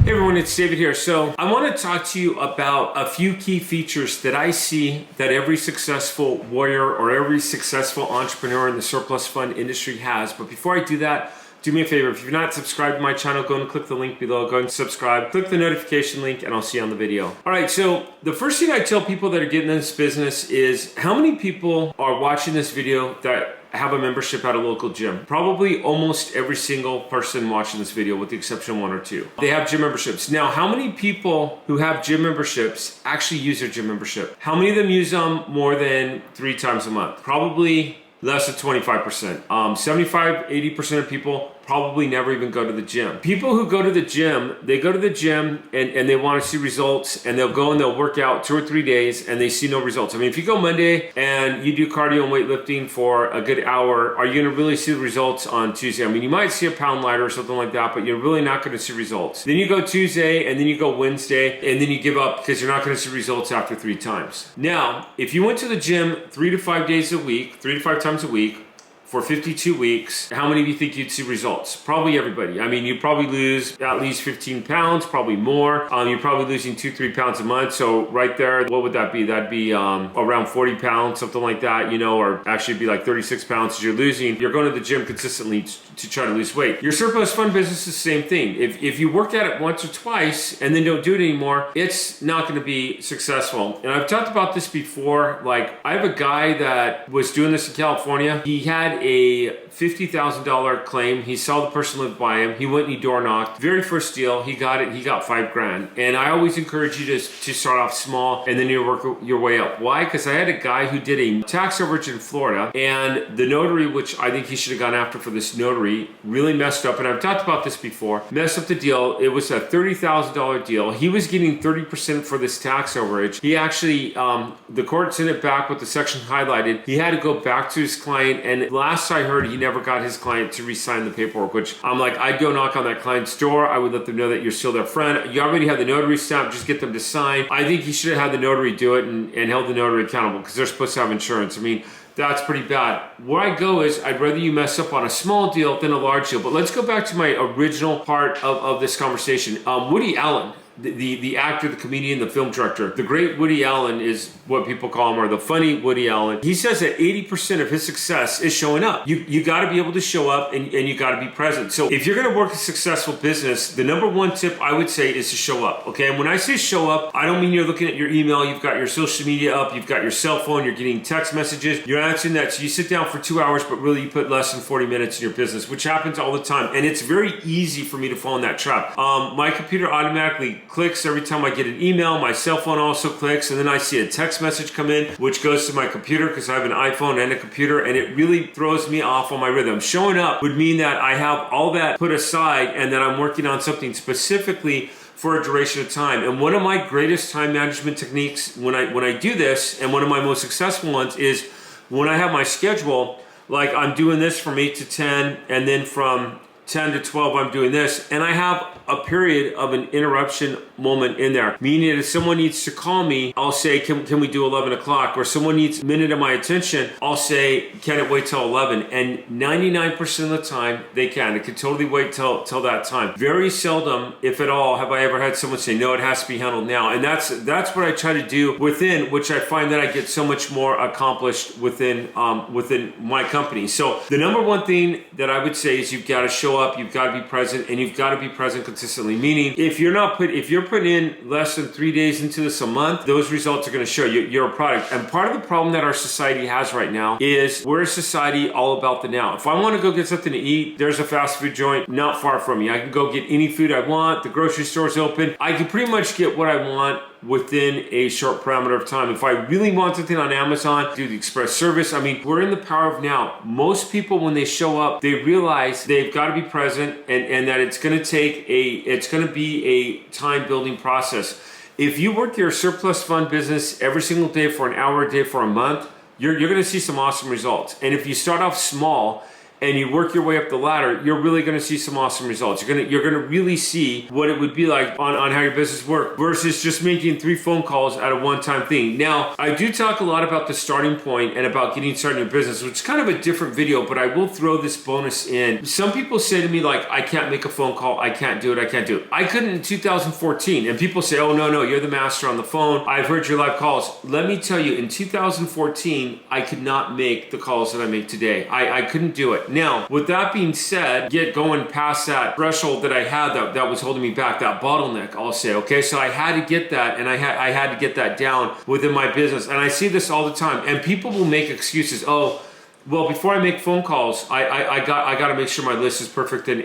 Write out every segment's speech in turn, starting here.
Hey everyone, it's David here. So I want to talk to you about a few key features that I see that every successful warrior or every successful entrepreneur in the surplus fund industry has. But before I do that, do me a favor. If you're not subscribed to my channel, go and click the link below. Go and subscribe. Click the notification link and I'll see you on the video. All right, so the first thing I tell people that are getting in this business is how many people are watching this video that have a membership at a local gym? Probably almost every single person watching this video with the exception of one or two. They have gym memberships. Now, how many people who have gym memberships actually use their gym membership? How many of them use them more than 3 times a month? Probably less than 25%. 75, 80% of people probably never even go to the gym. People who go to the gym, they go to the gym and they want to see results, and they'll go and they'll work out 2 or 3 days and they see no results. I mean, if you go Monday and you do cardio and weightlifting for a good hour, are you going to really see the results on Tuesday? I mean, you might see a pound lighter or something like that, but you're really not going to see results. Then you go Tuesday and then you go Wednesday and then you give up because you're not going to see results after 3 times. Now, if you went to the gym 3 to 5 days a week, 3 to 5 times a week, for 52 weeks, how many of you think you'd see results? Probably everybody. I mean, you'd probably lose at least 15 pounds, probably more. You're probably losing 2-3 pounds a month. So right there, what would that be? That'd be around 40 pounds, something like that, you know, or actually it'd be like 36 pounds as you're losing. You're going to the gym consistently to try to lose weight. Your surplus fund business is the same thing. If you work at it once or twice and then don't do it anymore, it's not going to be successful. And I've talked about this before. Like, I have a guy that was doing this in California. He had a $50,000 claim. He saw the person live by him. He went and he door knocked. Very first deal, he got it. He got $5 grand. And I always encourage you to start off small and then you work your way up. Why? Because I had a guy who did a tax overage in Florida, and the notary, which I think he should have gone after for this notary, really messed up. And I've talked about this before. Messed up the deal. It was a $30,000 deal. He was getting 30% for this tax overage. He actually, the court sent it back with the section highlighted. He had to go back to his client, and last I heard, he never got his client to re-sign the paperwork, which I'm like, I'd go knock on that client's door. I would let them know that you're still their friend. You already have the notary stamp, just get them to sign. I think he should have had the notary do it and held the notary accountable because they're supposed to have insurance. I mean, that's pretty bad. Where I go is I'd rather you mess up on a small deal than a large deal. But let's go back to my original part of this conversation. Woody Allen, the actor, the comedian, the film director, the great Woody Allen is what people call him, or the funny Woody Allen. He says that 80% of his success is showing up. You got to be able to show up and you got to be present. So if you're going to work a successful business, the number one tip I would say is to show up. Okay, and when I say show up, I don't mean you're looking at your email, you've got your social media up, you've got your cell phone, you're getting text messages, you're answering that. So you sit down for 2 hours, but really you put less than 40 minutes in your business, which happens all the time. And it's very easy for me to fall in that trap. My computer automatically clicks every time I get an email. My cell phone also clicks, and then I see a text message come in, which goes to my computer because I have an iPhone and a computer, and it really throws me off on my rhythm. Showing up would mean that I have all that put aside and that I'm working on something specifically for a duration of time. And one of my greatest time management techniques when I do this, and one of my most successful ones, is when I have my schedule, like I'm doing this from 8 to 10, and then from 10 to 12 I'm doing this, and I have a period of an interruption moment in there, meaning that if someone needs to call me, I'll say, can we do 11 o'clock? Or someone needs a minute of my attention, I'll say, can it wait till 11? And 99% of the time they can. It can totally wait till that time. Very seldom, if at all, have I ever had someone say, no, it has to be handled now. And that's what I try to do within, which I find that I get so much more accomplished within my company. So the number one thing that I would say is you've got to show up, you've got to be present, and you've got to be present consistently. Meaning, if you're putting in less than 3 days into this a month, those results are going to show you're a product. And part of the problem that our society has right now is we're a society all about the now. If I want to go get something to eat, there's a fast food joint not far from me. I can go get any food I want. The grocery store's open. I can pretty much get what I want within a short parameter of time. If I really want something on Amazon, do the express service. I mean, we're in the power of now. Most people, when they show up, they realize they've got to be present, and that it's going to be a time building process. If you work your surplus fund business every single day for an hour a day for a month, you're going to see some awesome results. And if you start off small and you work your way up the ladder, you're really going to see some awesome results. You're gonna really see what it would be like on how your business works versus just making 3 phone calls at a one-time thing. Now, I do talk a lot about the starting point and about getting started in your business, which is kind of a different video, but I will throw this bonus in. Some people say to me like, I can't make a phone call, I can't do it, I can't do it. I couldn't in 2014, and people say, oh no, you're the master on the phone. I've heard your live calls. Let me tell you, in 2014, I could not make the calls that I make today. I couldn't do it. Now, with that being said, get going past that threshold that I had that was holding me back, that bottleneck, I'll say, okay? So I had to get that, and I had to get that down within my business. And I see this all the time, and people will make excuses. Oh, well, before I make phone calls, I got to make sure my list is perfect and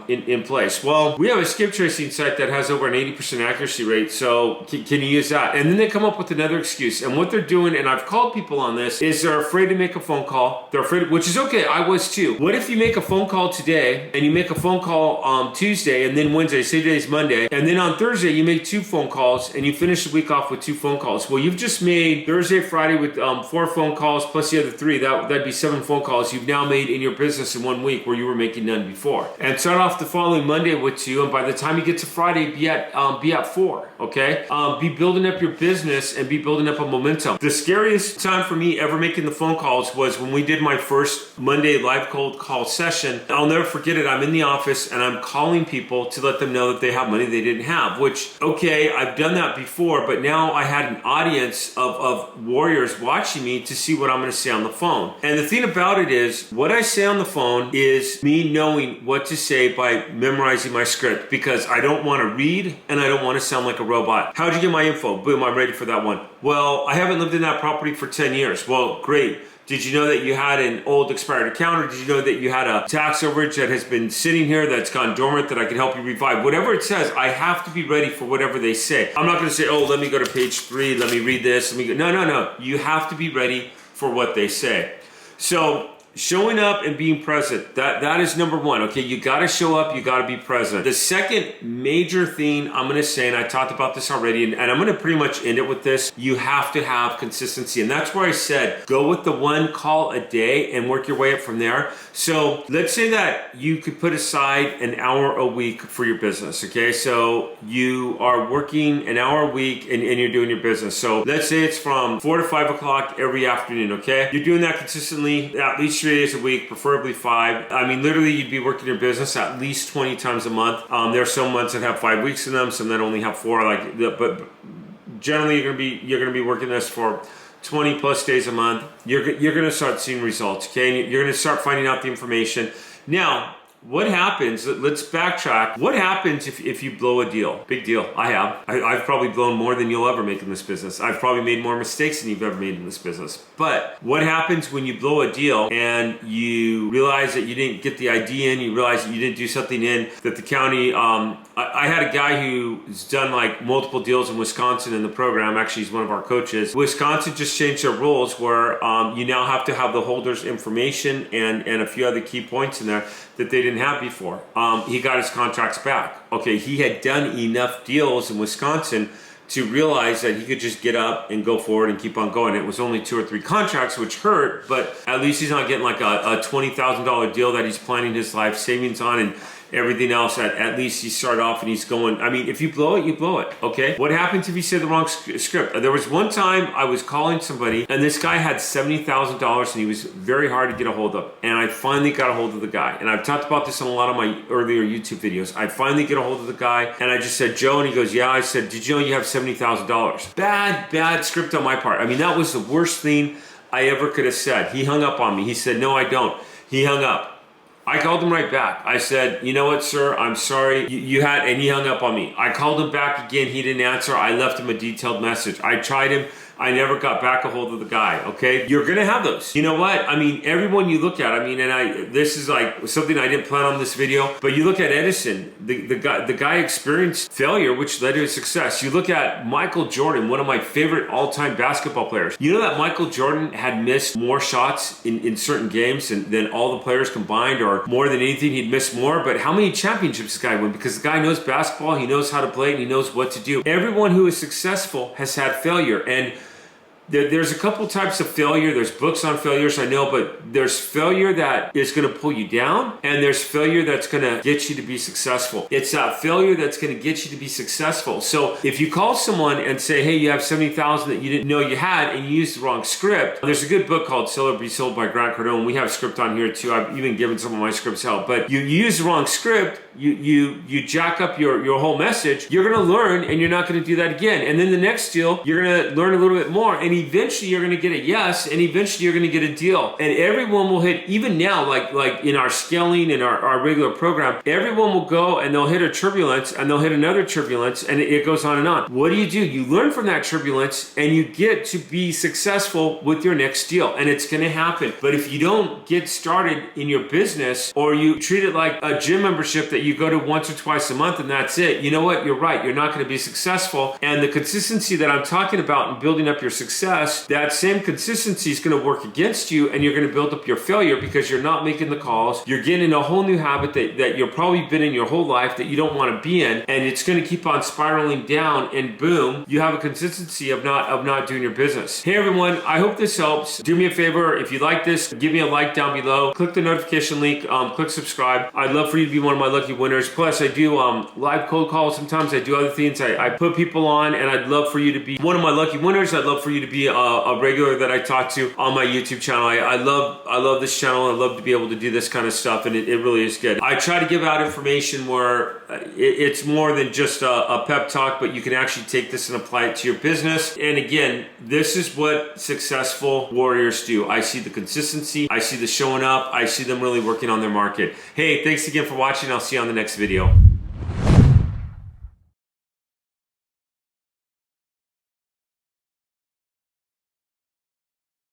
in place. Well, we have a skip tracing site that has over an 80% accuracy rate, so can you use that? And then they come up with another excuse. And what they're doing, and I've called people on this, is they're afraid to make a phone call. They're afraid, which is okay. I was too. What if you make a phone call today and you make a phone call Tuesday and then Wednesday, say today's Monday, and then on Thursday you make 2 phone calls and you finish the week off with 2 phone calls? Well, you've just made Thursday, Friday with 4 phone calls plus the other 3. That'd be 7 phone calls you've now made in your business in 1 week where you were making none before. And start off the following Monday with 2, and by the time you get to Friday, be at 4. Okay, be building up your business and be building up a momentum. The scariest time for me ever making the phone calls was when we did my first Monday live cold call session. I'll never forget it. I'm in the office and I'm calling people to let them know that they have money they didn't have. Which, okay, I've done that before, but now I had an audience of warriors watching me to see what I'm going to say on the phone. And the thing about it is, what I say on the phone is me knowing what to say by memorizing my script, because I don't want to read and I don't want to sound like a robot. How'd you get my info? Boom, I'm ready for that one. Well, I haven't lived in that property for 10 years. Well, great. Did you know that you had an old expired account, or did you know that you had a tax overage that has been sitting here that's gone dormant that I can help you revive? Whatever it says, I have to be ready for whatever they say. I'm not going to say, oh, let me go to page 3, let me read this. No. You have to be ready for what they say. So showing up and being present, that is number 1. Okay, you got to show up, you got to be present. The second major thing I'm going to say, and I talked about this already, and I'm going to pretty much end it with this, you have to have consistency. And that's where I said, go with the 1 call a day and work your way up from there. So let's say that you could put aside an hour a week for your business. Okay, so you are working an hour a week and you're doing your business. So let's say it's from 4 to 5 o'clock every afternoon. Okay, you're doing that consistently at least 3 days a week, preferably 5. I mean, literally, you'd be working your business at least 20 times a month. There are some months that have 5 weeks in them, some that only have 4. But generally, you're gonna be working this for 20 plus days a month. You're gonna start seeing results. Okay, and you're gonna start finding out the information. Now, what happens, let's backtrack. What happens if you blow a deal? Big deal. I have. I've probably blown more than you'll ever make in this business. I've probably made more mistakes than you've ever made in this business. But what happens when you blow a deal and you realize that you didn't get the ID in, you realize that you didn't do something in, that the county, I had a guy who's done like multiple deals in Wisconsin in the program. Actually, he's one of our coaches. Wisconsin just changed their rules where you now have to have the holder's information and a few other key points in there that they didn't have before. He got his contracts back. Okay, he had done enough deals in Wisconsin to realize that he could just get up and go forward and keep on going. It was only 2 or 3 contracts, which hurt, but at least he's not getting like a $20,000 deal that he's planning his life savings on and everything else. At least he started off and he's going, I mean, if you blow it, you blow it, okay? What happens if you say the wrong script? There was one time I was calling somebody and this guy had $70,000 and he was very hard to get a hold of. And I finally got a hold of the guy. And I've talked about this on a lot of my earlier YouTube videos. I finally get a hold of the guy and I just said, Joe, and he goes, yeah. I said, did you know you have $70,000? Bad script on my part. I mean, that was the worst thing I ever could have said. He hung up on me. He said, no, I don't. He hung up. I called him right back. I said, you know what, sir, I'm sorry. You had, and he hung up on me. I called him back again. He didn't answer. I left him a detailed message. I tried him. I never got back a hold of the guy, okay? You're gonna have those. You know what? I mean, everyone you look at, I mean, and this is like something I didn't plan on this video, but you look at Edison, the guy experienced failure, which led to his success. You look at Michael Jordan, one of my favorite all-time basketball players. You know that Michael Jordan had missed more shots in certain games than all the players combined, or more than anything, he'd missed more, but how many championships this guy won? Because the guy knows basketball, he knows how to play, and he knows what to do. Everyone who is successful has had failure, and There's a couple types of failure. There's books on failures, I know, but there's failure that is going to pull you down, and there's failure that's going to get you to be successful. It's that failure that's going to get you to be successful. So if you call someone and say, hey, you have 70,000 that you didn't know you had, and you used the wrong script, there's a good book called Sell or Be Sold by Grant Cardone. We have a script on here too. I've even given some of my scripts out, but you use the wrong script, you jack up your whole message, you're going to learn, and you're not going to do that again. And then the next deal, you're going to learn a little bit more, and eventually you're going to get a yes, and eventually you're going to get a deal. And everyone will hit, even now, like in our scaling and our regular program, everyone will go and they'll hit a turbulence, and they'll hit another turbulence, and it goes on and on. What do? You learn from that turbulence, and you get to be successful with your next deal, and it's going to happen. But if you don't get started in your business, or you treat it like a gym membership that you go to once or twice a month and that's it, you know what? You're right. You're not going to be successful. And the consistency that I'm talking about in building up your success, that same consistency is going to work against you, and you're going to build up your failure because you're not making the calls. You're getting in a whole new habit that you've probably been in your whole life that you don't want to be in, and it's going to keep on spiraling down, and boom, you have a consistency of not doing your business. Hey everyone, I hope this helps. Do me a favor, if you like this, give me a like down below, click the notification link, click subscribe. I'd love for you to be one of my lucky winners. Plus I do live cold calls. Sometimes I do other things. I put people on, and I'd love for you to be one of my lucky winners. I'd love for you to be a regular that I talk to on my YouTube channel. I love this channel. I love to be able to do this kind of stuff, and it really is good. I try to give out information where it's more than just a pep talk, but you can actually take this and apply it to your business. And again, this is what successful warriors do. I see the consistency, I see the showing up, I see them really working on their market. Hey, thanks again for watching. I'll see you on the next video.